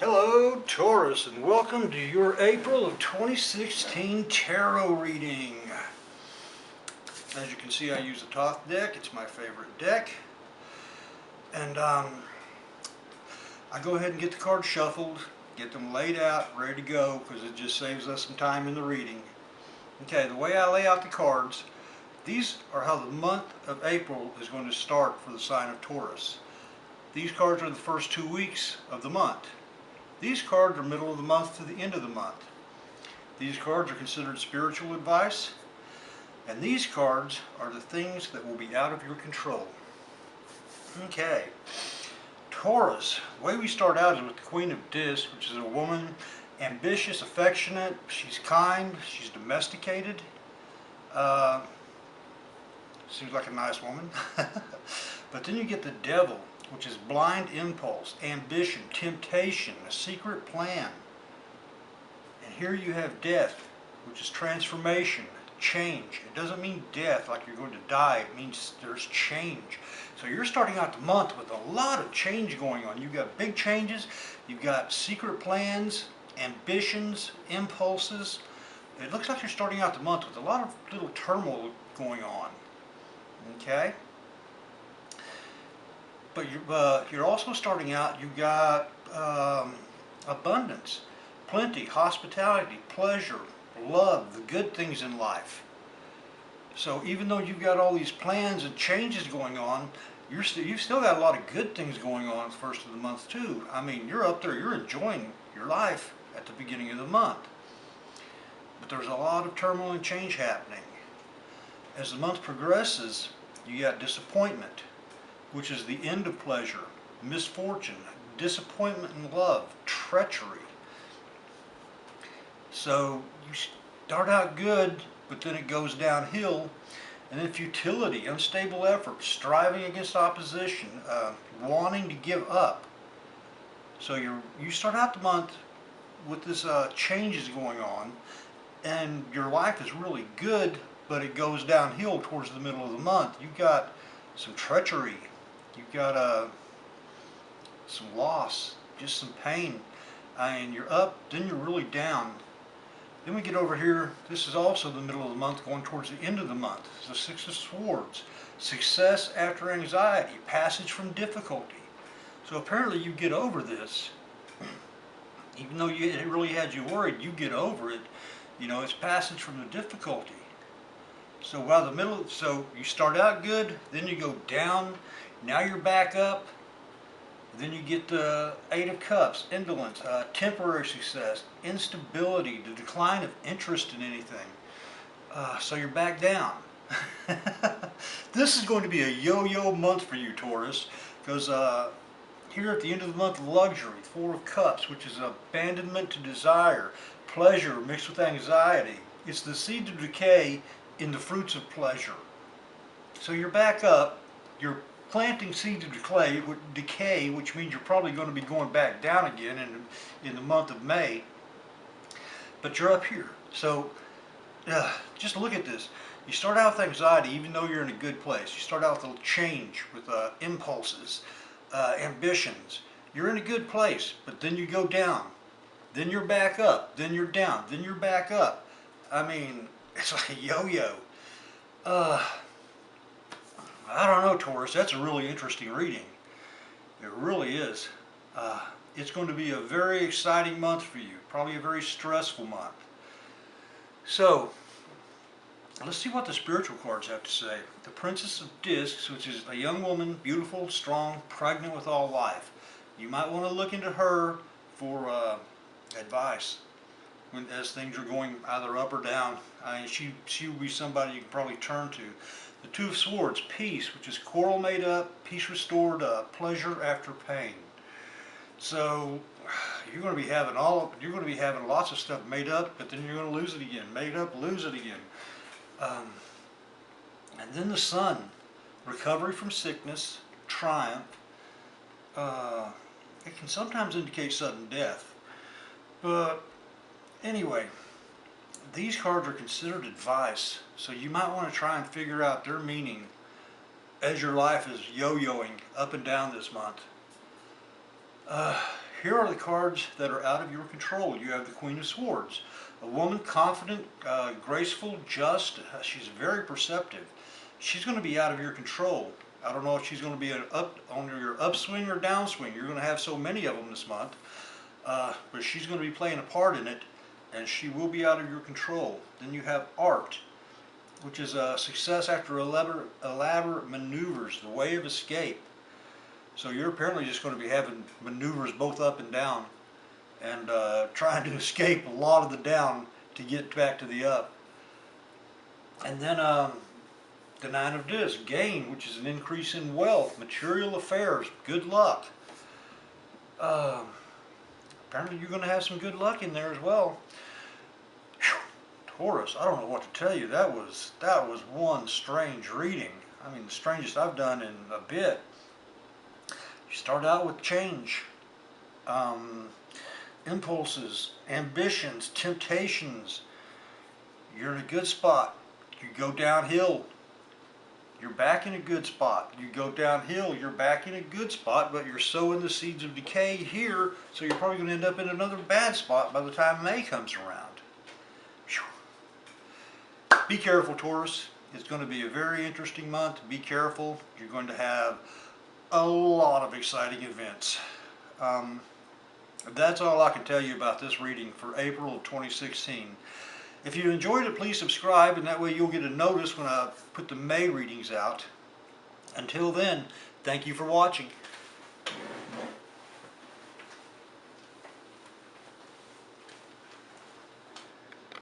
Hello Taurus, and welcome to your April of 2016 tarot reading. As you can see, I use a Thoth deck. It's my favorite deck. And I go ahead and get the cards shuffled, get them laid out, ready to go, because it just saves us some time in the reading. Okay, the way I lay out the cards, these are how the month of April is going to start for the sign of Taurus. These cards are the first 2 weeks of the month. These cards are middle of the month to the end of the month. These cards are considered spiritual advice, and these cards are the things that will be out of your control. Okay, Taurus, the way we start out is with the Queen of Discs, which is a woman, ambitious, affectionate, she's kind, she's domesticated. Seems like a nice woman. But then you get the Devil, which is blind impulse, ambition, temptation, a secret plan. And here you have Death, which is transformation, change. It doesn't mean death like you're going to die, it means there's change. So you're starting out the month with a lot of change going on. You've got big changes, you've got secret plans, ambitions, impulses. It looks like you're starting out the month with a lot of little turmoil going on. Okay? But you're also starting out, you've got abundance, plenty, hospitality, pleasure, love, the good things in life. So even though you've got all these plans and changes going on, you've still got a lot of good things going on the first of the month too. I mean, you're up there, you're enjoying your life at the beginning of the month. But there's a lot of turmoil and change happening. As the month progresses, you got disappointment, which is the end of pleasure, misfortune, disappointment in love, treachery. So you start out good, but then it goes downhill. And then futility, unstable effort, striving against opposition, wanting to give up. So you start out the month with this changes going on, and your life is really good, but it goes downhill towards the middle of the month. You've got some treachery. You've got some loss, just some pain, and you're up, then you're really down. Then we get over here, this is also the middle of the month going towards the end of the month. It's the Six of Swords, success after anxiety, passage from difficulty. So apparently you get over this, even though it really had you worried, you get over it. You know, it's passage from the difficulty. So while so you start out good, then you go down, now you're back up, then you get the Eight of Cups, indolence, temporary success, instability, the decline of interest in anything. So you're back down. This is going to be a yo-yo month for you, Taurus, because here at the end of the month, luxury, Four of Cups, which is abandonment to desire, pleasure mixed with anxiety. It's the seed of decay in the fruits of pleasure. So you're back up, you're planting seeds of decay, which means you're probably going to be going back down again in the month of May, but you're up here. So just look at this. You start out with anxiety even though you're in a good place. You start out with a change, with impulses, ambitions. You're in a good place, but then you go down. Then you're back up, then you're down, then you're back up. I mean, it's like a yo-yo. I don't know, Taurus, that's a really interesting reading. It really is. It's going to be a very exciting month for you, probably a very stressful month. So, let's see what the spiritual cards have to say. The Princess of Discs, which is a young woman, beautiful, strong, pregnant with all life. You might want to look into her for advice as things are going either up or down. I mean, she will be somebody you can probably turn to. The Two of Swords, peace, which is quarrel made up, peace restored, pleasure after pain. So you're going to be having lots of stuff made up, but then you're going to lose it again. Made up, lose it again. And then the Sun, recovery from sickness, triumph. It can sometimes indicate sudden death, but anyway, these cards are considered advice, so you might want to try and figure out their meaning as your life is yo-yoing up and down this month. here are the cards that are out of your control. You have the Queen of Swords. A woman, confident, graceful, just. She's very perceptive. She's going to be out of your control. I don't know if she's going to be on your upswing or downswing. You're going to have so many of them this month. But she's going to be playing a part in it, and she will be out of your control. Then you have art, which is a success after elaborate maneuvers, the way of escape. So you're apparently just going to be having maneuvers both up and down, and trying to escape a lot of the down to get back to the up. And then the Nine of Discs, gain, which is an increase in wealth, material affairs, good luck. Apparently you're going to have some good luck in there as well. Whew. Taurus, I don't know what to tell you. That was one strange reading. I mean, the strangest I've done in a bit. You start out with change, impulses, ambitions, temptations. You're in a good spot. You go downhill, you're back in a good spot. You go downhill, you're back in a good spot, but you're sowing the seeds of decay here, so you're probably going to end up in another bad spot by the time May comes around. Whew. Be careful, Taurus. It's going to be a very interesting month. Be careful. You're going to have a lot of exciting events. That's all I can tell you about this reading for April of 2016. If you enjoyed it, please subscribe, and that way you'll get a notice when I put the May readings out. Until then, thank you for watching.